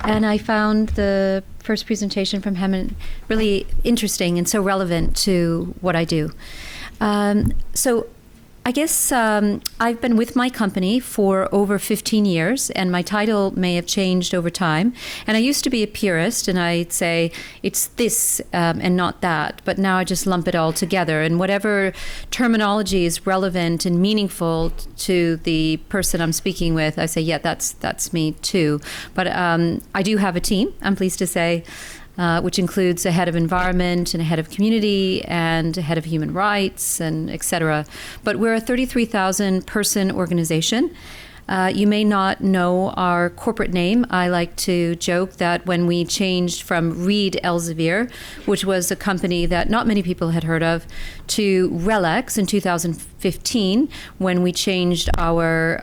And I found the first presentation from him really interesting and so relevant to what I do. So I guess I've been with my company for over 15 years, and my title may have changed over time. And I used to be a purist, and I'd say it's this and not that. But now I just lump it all together. And whatever terminology is relevant and meaningful to the person I'm speaking with, I say, yeah, that's me too. But I do have a team, I'm pleased to say, which includes a head of environment and a head of community and a head of human rights and et cetera. But we're a 33,000 person organization. You may not know our corporate name. I like to joke that when we changed from Reed Elsevier, which was a company that not many people had heard of, to RELX in 2015, when we changed our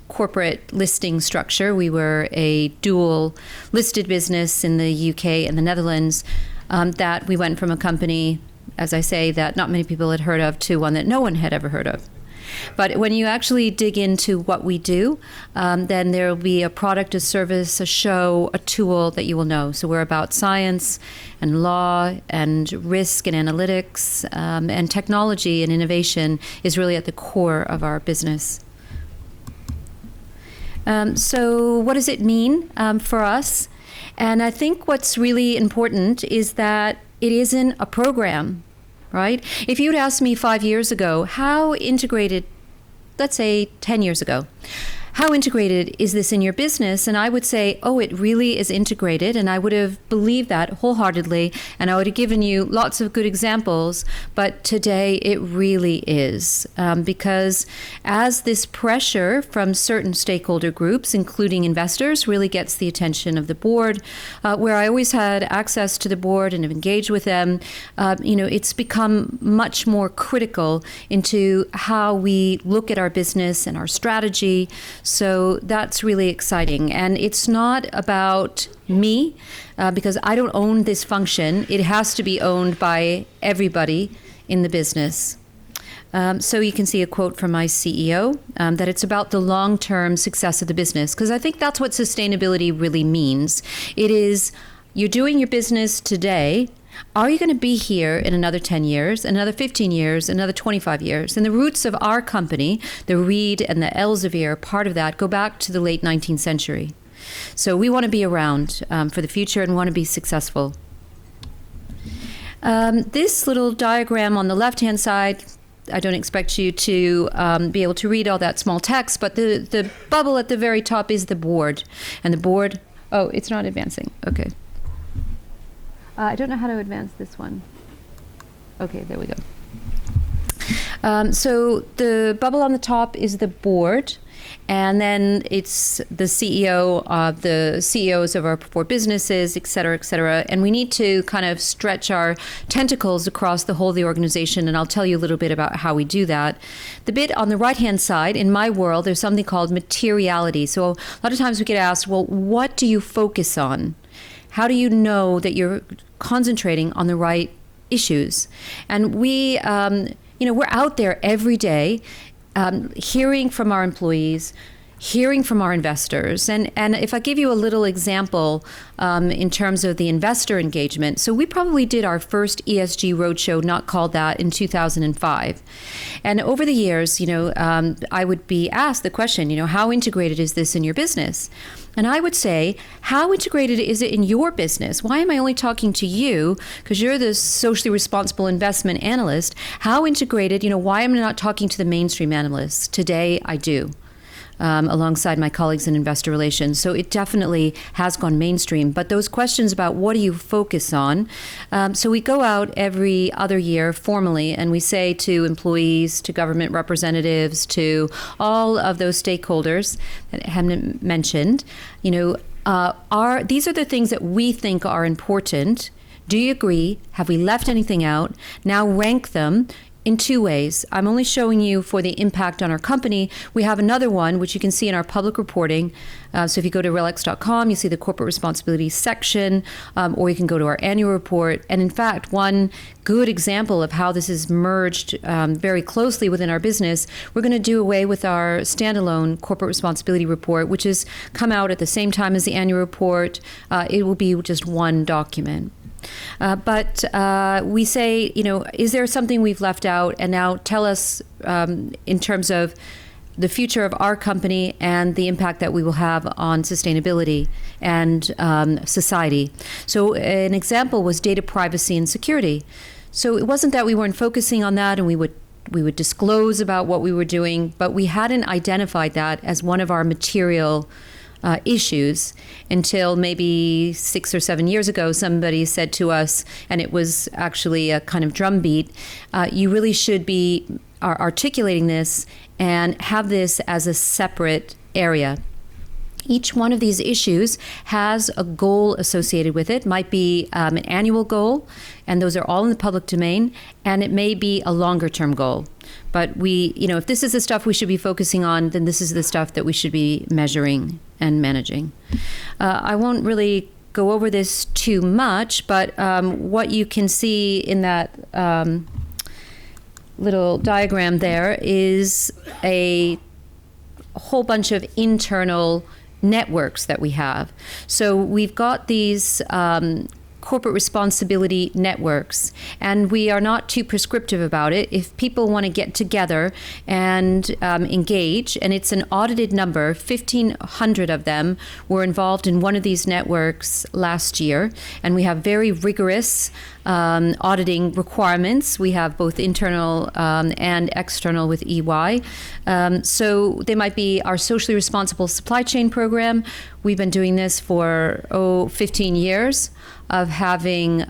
corporate listing structure. We were a dual listed business in the UK and the Netherlands, that we went from a company, as I say, that not many people had heard of to one that no one had ever heard of. But when you actually dig into what we do, then there will be a product, a service, a show, a tool that you will know. So we're about science and law and risk and analytics, and technology and innovation is really at the core of our business. So what does it mean for us? And I think what's really important is that it isn't a program, right? If you'd asked me 5 years ago, how integrated, let's say 10 years ago, how integrated is this in your business? And I would say, oh, it really is integrated. And I would have believed that wholeheartedly. And I would have given you lots of good examples. But today it really is. Because as this pressure from certain stakeholder groups, including investors, really gets the attention of the board, where I always had access to the board and have engaged with them, it's become much more critical into how we look at our business and our strategy. So that's really exciting. And it's not about me, because I don't own this function. It has to be owned by everybody in the business. So you can see a quote from my CEO, that it's about the long-term success of the business, because I think that's what sustainability really means. It is, you're doing your business today. Are you going to be here in another 10 years, another 15 years, another 25 years? And the roots of our company, the Reed and the Elsevier, part of that, go back to the late 19th century. So we want to be around for the future and want to be successful. This little diagram on the left-hand side, I don't expect you to be able to read all that small text, but the bubble at the very top is the board. And the board, oh, it's not advancing. Okay. I don't know how to advance this one. Okay, there we go. So the bubble on the top is the board, and then it's the CEO, the CEOs of our four businesses, et cetera, et cetera. And we need to kind of stretch our tentacles across the whole of the organization, and I'll tell you a little bit about how we do that. The bit on the right-hand side, in my world, there's something called materiality. So a lot of times we get asked, well, what do you focus on? How do you know that you're concentrating on the right issues? And we, we're out there every day, hearing from our employees, hearing from our investors. And if I give you a little example in terms of the investor engagement, so we probably did our first ESG roadshow, not called that, in 2005. And over the years, I would be asked the question, how integrated is this in your business? And I would say, how integrated is it in your business? Why am I only talking to you? Because you're the socially responsible investment analyst. How integrated, why am I not talking to the mainstream analysts? Today, I do. Alongside my colleagues in investor relations. So it definitely has gone mainstream. But those questions about what do you focus on? So we go out every other year formally and we say to employees, to government representatives, to all of those stakeholders that I haven't mentioned, these are the things that we think are important. Do you agree? Have we left anything out? Now rank them in two ways. I'm only showing you for the impact on our company. We have another one, which you can see in our public reporting. So if you go to relx.com, you see the corporate responsibility section, or you can go to our annual report. And in fact, one good example of how this is merged very closely within our business, we're going to do away with our standalone corporate responsibility report, which has come out at the same time as the annual report. It will be just one document. But we say, is there something we've left out? And now tell us in terms of the future of our company and the impact that we will have on sustainability and society. So an example was data privacy and security. So it wasn't that we weren't focusing on that and we would disclose about what we were doing, but we hadn't identified that as one of our material issues until maybe 6 or 7 years ago. Somebody said to us, and it was actually a kind of drumbeat, you really should be articulating this and have this as a separate area. Each one of these issues has a goal associated with it. Might be an annual goal, and those are all in the public domain, and it may be a longer term goal. But if this is the stuff we should be focusing on, then this is the stuff that we should be measuring and managing. I won't really go over this too much, but what you can see in that little diagram there is a whole bunch of internal networks that we have. So we've got these corporate responsibility networks, and we are not too prescriptive about it. If people want to get together and engage, and it's an audited number, 1,500 of them were involved in one of these networks last year, and we have very rigorous auditing requirements. We have both internal and external with EY. So they might be our socially responsible supply chain program. We've been doing this for 15 years of having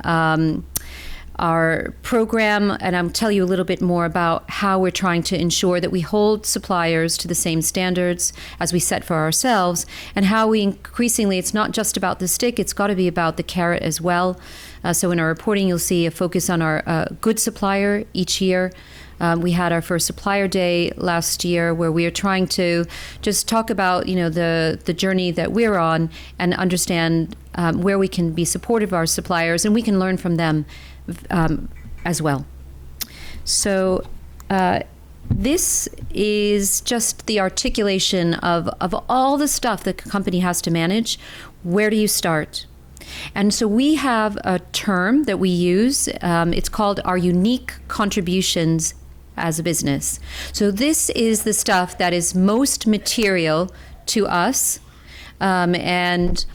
our program, and I'll tell you a little bit more about how we're trying to ensure that we hold suppliers to the same standards as we set for ourselves, and how we increasingly, it's not just about the stick, it's got to be about the carrot as well. So in our reporting, you'll see a focus on our good supplier each year. We had our first supplier day last year where we are trying to just talk about, the journey that we're on and understand where we can be supportive of our suppliers, and we can learn from them as well. So this is just the articulation of all the stuff the company has to manage. Where do you start? And so we have a term that we use. It's called our unique contributions as a business. So this is the stuff that is most material to us, and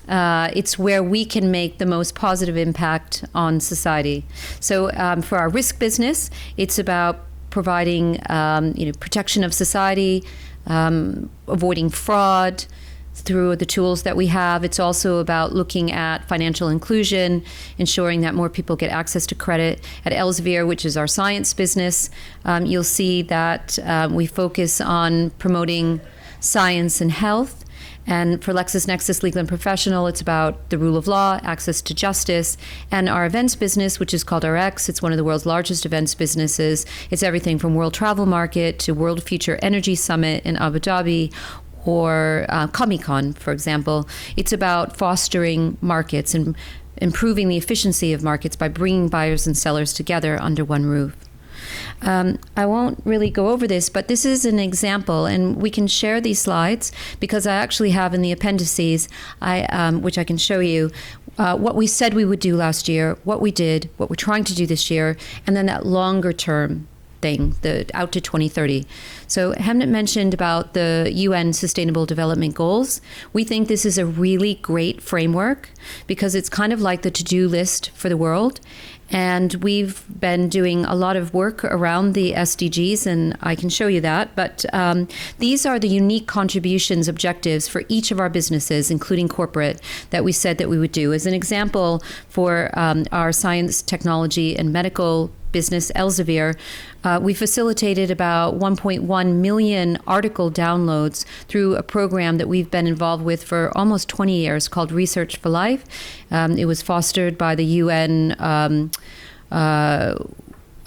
it's where we can make the most positive impact on society. So for our risk business, it's about providing protection of society, avoiding fraud through the tools that we have. It's also about looking at financial inclusion, ensuring that more people get access to credit. At Elsevier, which is our science business, you'll see that we focus on promoting science and health. And for LexisNexis Legal and Professional, it's about the rule of law, access to justice. And our events business, which is called RELX, it's one of the world's largest events businesses. It's everything from World Travel Market to World Future Energy Summit in Abu Dhabi, or Comic-Con, for example. It's about fostering markets and improving the efficiency of markets by bringing buyers and sellers together under one roof. I won't really go over this, but this is an example, and we can share these slides because I actually have in the appendices, which I can show you, what we said we would do last year, what we did, what we're trying to do this year, and then that longer term thing, the out to 2030. So Hemant mentioned about the UN Sustainable Development Goals. We think this is a really great framework because it's kind of like the to-do list for the world. And we've been doing a lot of work around the SDGs, and I can show you that. But these are the unique contributions objectives for each of our businesses, including corporate, that we said that we would do. As an example, for our science, technology, and medical business, Elsevier, we facilitated about 1.1 million article downloads through a program that we've been involved with for almost 20 years called Research for Life. It was fostered by the UN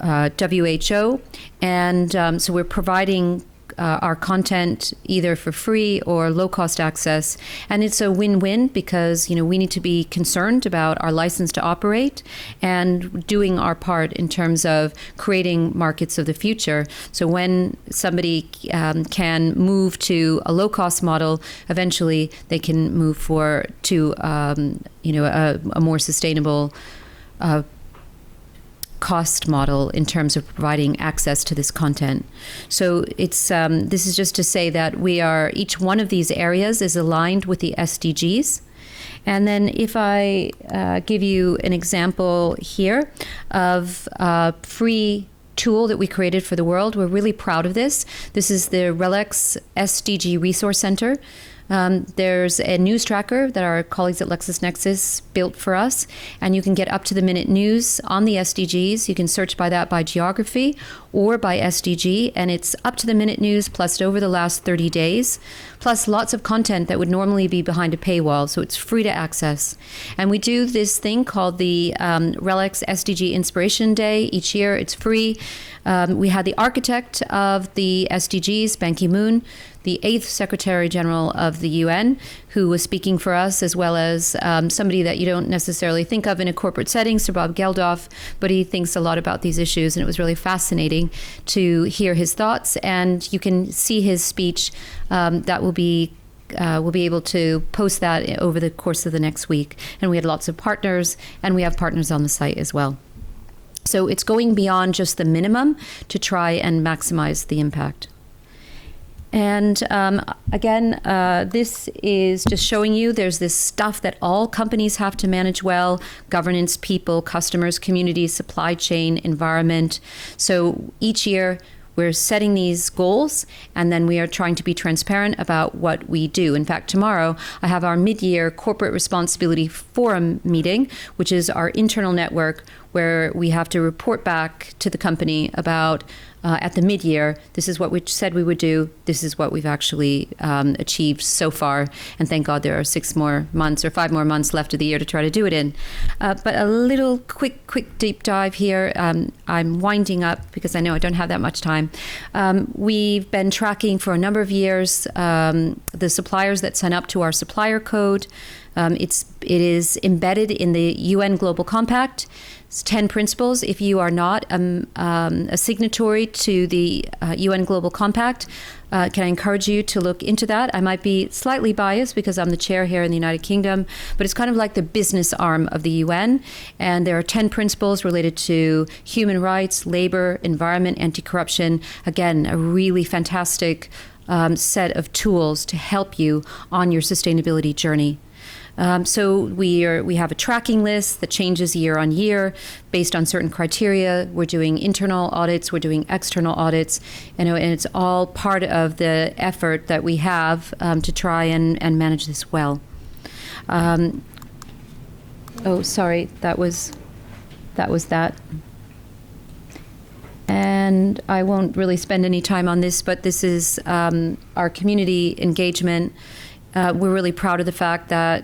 WHO, and so we're providing our content either for free or low-cost access, and it's a win-win because we need to be concerned about our license to operate and doing our part in terms of creating markets of the future. So when somebody can move to a low-cost model, eventually they can move to a more sustainable cost model in terms of providing access to this content. So it's this is just to say that each one of these areas is aligned with the SDGs. And then if I give you an example here of a free tool that we created for the world, we're really proud of this. This is the RELX SDG Resource Center. There's a news tracker that our colleagues at LexisNexis built for us, and you can get up-to-the-minute news on the SDGs. You can search by that by geography or by SDG, and it's up-to-the-minute news plus over the last 30 days, plus lots of content that would normally be behind a paywall, so it's free to access. And we do this thing called the RELX SDG Inspiration Day each year. It's free. We had the architect of the SDGs, Ban Ki-moon, the 8th Secretary General of the UN, who was speaking for us, as well as somebody that you don't necessarily think of in a corporate setting, Sir Bob Geldof, but he thinks a lot about these issues, and it was really fascinating to hear his thoughts. And you can see his speech that we'll be able to post that over the course of the next week. And we had lots of partners, and we have partners on the site as well. So it's going beyond just the minimum to try and maximize the impact. And again, this is just showing you there's this stuff that all companies have to manage well: governance, people, customers, communities, supply chain, environment. So each year we're setting these goals, and then we are trying to be transparent about what we do. In fact, tomorrow I have our mid-year Corporate Responsibility Forum meeting, which is our internal network where we have to report back to the company about at the mid-year, this is what we said we would do, this is what we've actually achieved so far, and thank God there are 5 more months left of the year to try to do it in. But a little quick deep dive here. I'm winding up because I know I don't have that much time. We've been tracking for a number of years the suppliers that sign up to our supplier code. It is embedded in the UN Global Compact. It's 10 principles. If you are not a signatory to the UN Global Compact, can I encourage you to look into that? I might be slightly biased because I'm the chair here in the United Kingdom, but it's kind of like the business arm of the UN. And there are 10 principles related to human rights, labor, environment, anti-corruption. Again, a really fantastic set of tools to help you on your sustainability journey. So we have a tracking list that changes year on year based on certain criteria. We're doing internal audits, we're doing external audits, and it's all part of the effort that we have to try and manage this well. Sorry, that was that. And I won't really spend any time on this, but this is our community engagement. We're really proud of the fact that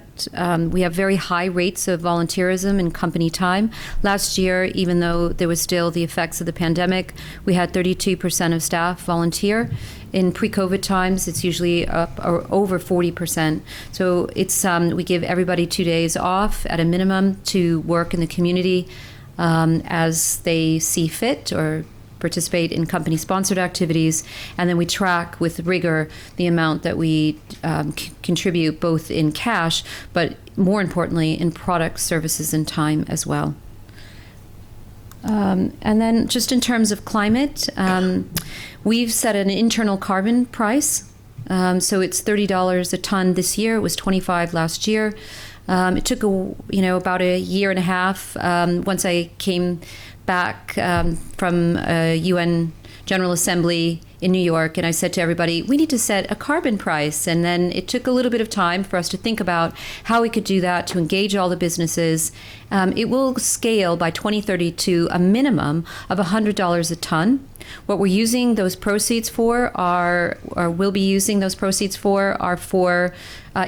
we have very high rates of volunteerism and company time. Last year, even though there was still the effects of the pandemic, we had 32% of staff volunteer. In pre-COVID times, it's usually up or over 40%. So it's we give everybody 2 days off at a minimum to work in the community as they see fit or participate in company-sponsored activities, and then we track with rigor the amount that we contribute both in cash, but more importantly in products, services, and time as well. And then just in terms of climate, we've set an internal carbon price. So it's $30 a ton this year. It was $25 last year. It took about a year and a half once I came back from UN General Assembly in New York, and I said to everybody, we need to set a carbon price. And then it took a little bit of time for us to think about how we could do that to engage all the businesses. It will scale by 2030 to a minimum of $100 a ton. What we're using those proceeds for or will be using those proceeds for are for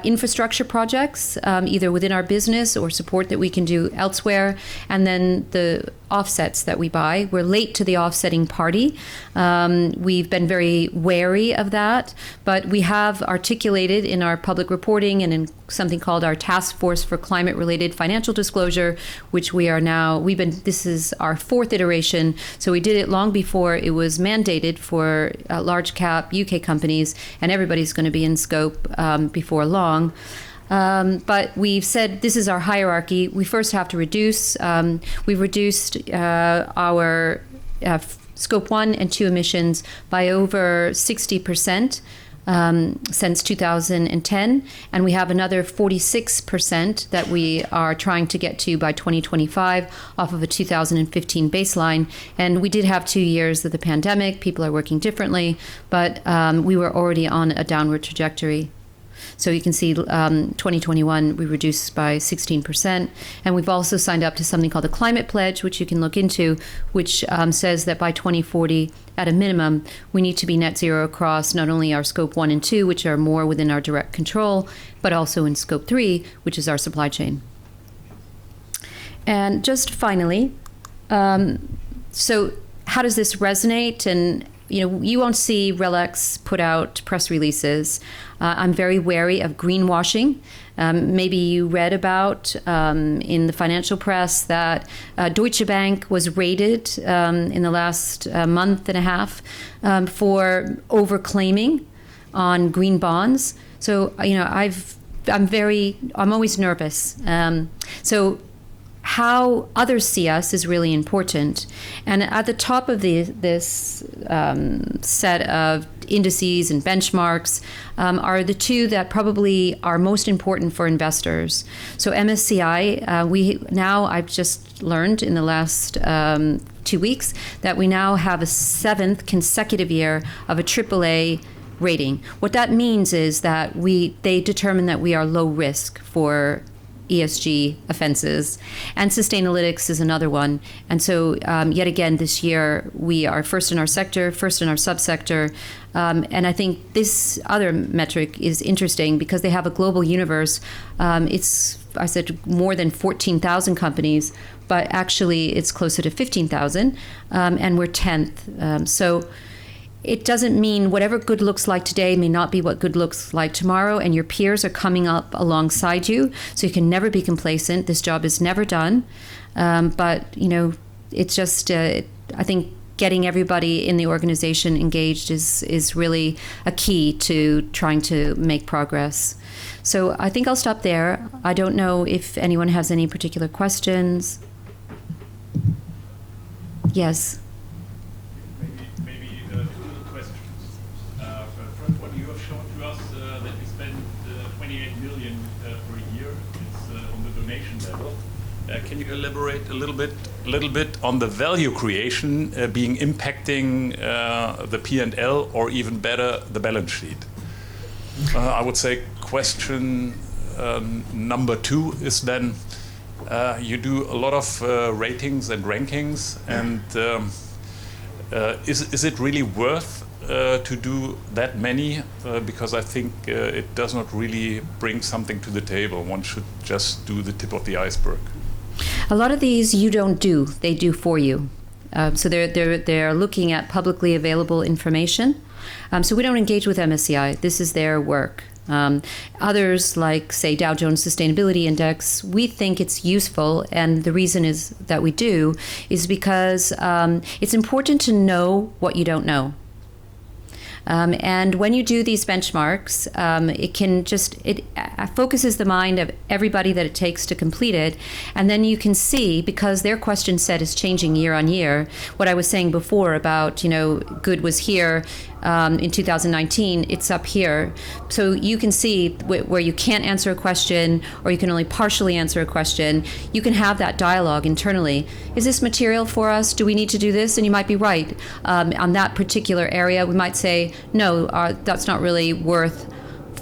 infrastructure projects, either within our business or support that we can do elsewhere. And then the offsets that we buy. We're late to the offsetting party. We've been very wary of that, but we have articulated in our public reporting and in something called our Task Force for Climate-Related Financial Disclosure, which this is our 4th iteration. So we did it long before it was mandated for large cap UK companies, and everybody's going to be in scope before long. But we've said this is our hierarchy. We first have to reduce. We've reduced our Scope 1 and 2 emissions by over 60% since 2010. And we have another 46% that we are trying to get to by 2025 off of a 2015 baseline. And we did have 2 years of the pandemic. People are working differently, but we were already on a downward trajectory. So you can see 2021, we reduced by 16%. And we've also signed up to something called the Climate Pledge, which you can look into, which says that by 2040, at a minimum, we need to be net zero across not only our Scope 1 and 2, which are more within our direct control, but also in Scope 3, which is our supply chain. And just finally, so how does this resonate? And you won't see RELX put out press releases. I'm very wary of greenwashing. Maybe you read about in the financial press that Deutsche Bank was raided in the last month and a half for overclaiming on green bonds. So, I'm always nervous. So how others see us is really important. And at the top of this set of indices and benchmarks are the two that probably are most important for investors. So MSCI, I've just learned in the last 2 weeks that we now have a 7th consecutive year of a AAA rating. What that means is that they determine that we are low risk for ESG offenses, and Sustainalytics is another one. And so yet again this year we are first in our sector, first in our subsector, and I think this other metric is interesting because they have a global universe. I said more than 14,000 companies, but actually it's closer to 15,000, and we're 10th. So it doesn't mean whatever good looks like today may not be what good looks like tomorrow, and your peers are coming up alongside you, so you can never be complacent. This job is never done, but it's just I think getting everybody in the organization engaged is really a key to trying to make progress. So I think I'll stop there. I don't know if anyone has any particular questions. Yes. Can you elaborate a little bit on the value creation being impacting the P&L, or even better, the balance sheet? I would say question number 2 is then you do a lot of ratings and rankings, and is it really worth to do that many? Because I think it does not really bring something to the table. One should just do the tip of the iceberg. A lot of these you don't do; they do for you. So they're looking at publicly available information. So we don't engage with MSCI. This is their work. Others, like say Dow Jones Sustainability Index, we think it's useful, and the reason is that we do is because it's important to know what you don't know. And when you do these benchmarks, it focuses the mind of everybody that it takes to complete it. And then you can see, because their question set is changing year on year, what I was saying before about, good was here in 2019, it's up here. So you can see where you can't answer a question, or you can only partially answer a question. You can have that dialogue internally. Is this material for us? Do we need to do this? And you might be right. On that particular area, we might say, no, that's not really worth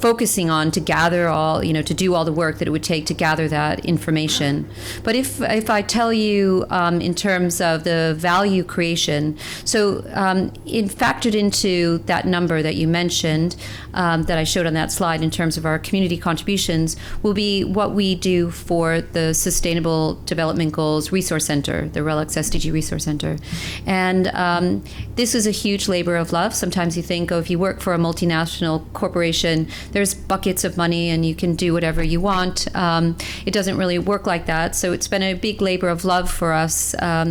focusing on to gather all, to do all the work that it would take to gather that information. But if I tell you in terms of the value creation, so factored into that number that you mentioned, that I showed on that slide in terms of our community contributions, will be what we do for the Sustainable Development Goals Resource Center, the RELX SDG Resource Center. And this is a huge labor of love. Sometimes you think, if you work for a multinational corporation, there's buckets of money and you can do whatever you want. It doesn't really work like that. So it's been a big labor of love for us, all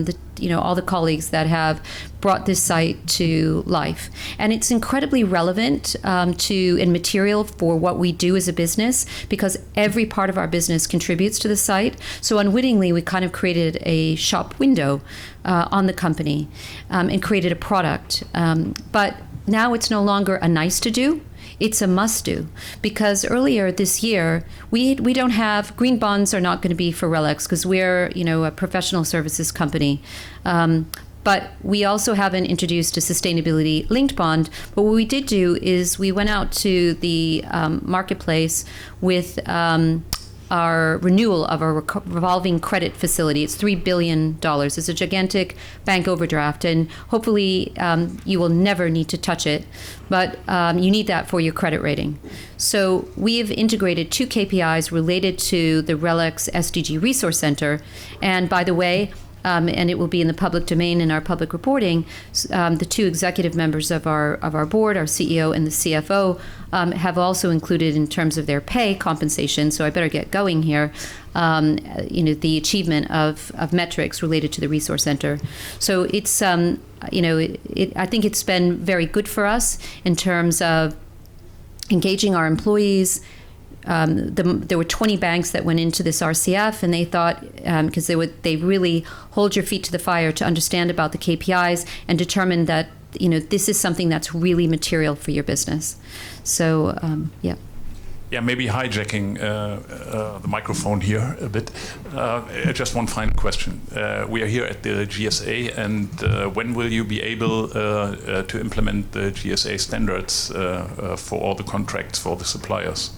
the colleagues that have brought this site to life. And it's incredibly relevant and material for what we do as a business, because every part of our business contributes to the site. So unwittingly, we kind of created a shop window on the company and created a product. But now it's no longer a nice to do. It's a must do, because earlier this year, we don't have, green bonds are not going to be for RELX because we're, a professional services company. But we also haven't introduced a sustainability linked bond. But what we did do is we went out to the marketplace with our renewal of our revolving credit facility. It's $3 billion. It's a gigantic bank overdraft, and hopefully you will never need to touch it, but you need that for your credit rating. So we've integrated 2 KPIs related to the RELX SDG Resource Center. And by the way, and it will be in the public domain in our public reporting, the 2 executive members of our board, our CEO and the CFO, have also included in terms of their pay compensation, so I better get going here, the achievement of metrics related to the resource center. So it's, I think it's been very good for us in terms of engaging our employees. There were 20 banks that went into this RCF, and they thought, because they really hold your feet to the fire to understand about the KPIs and determine that this is something that's really material for your business. So yeah. Yeah, maybe hijacking the microphone here a bit. Just one final question. We are here at the GSA, and when will you be able to implement the GSA standards for all the contracts for the suppliers?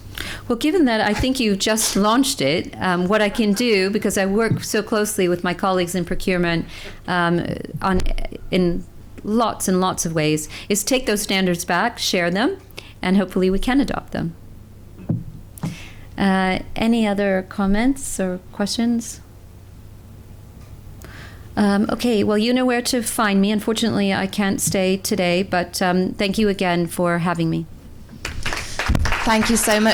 Well, given that I think you just launched it, what I can do, because I work so closely with my colleagues in procurement in lots and lots of ways, is take those standards back, share them, and hopefully we can adopt them. Any other comments or questions? Okay, well, you know where to find me. Unfortunately, I can't stay today, but thank you again for having me. Thank you so much.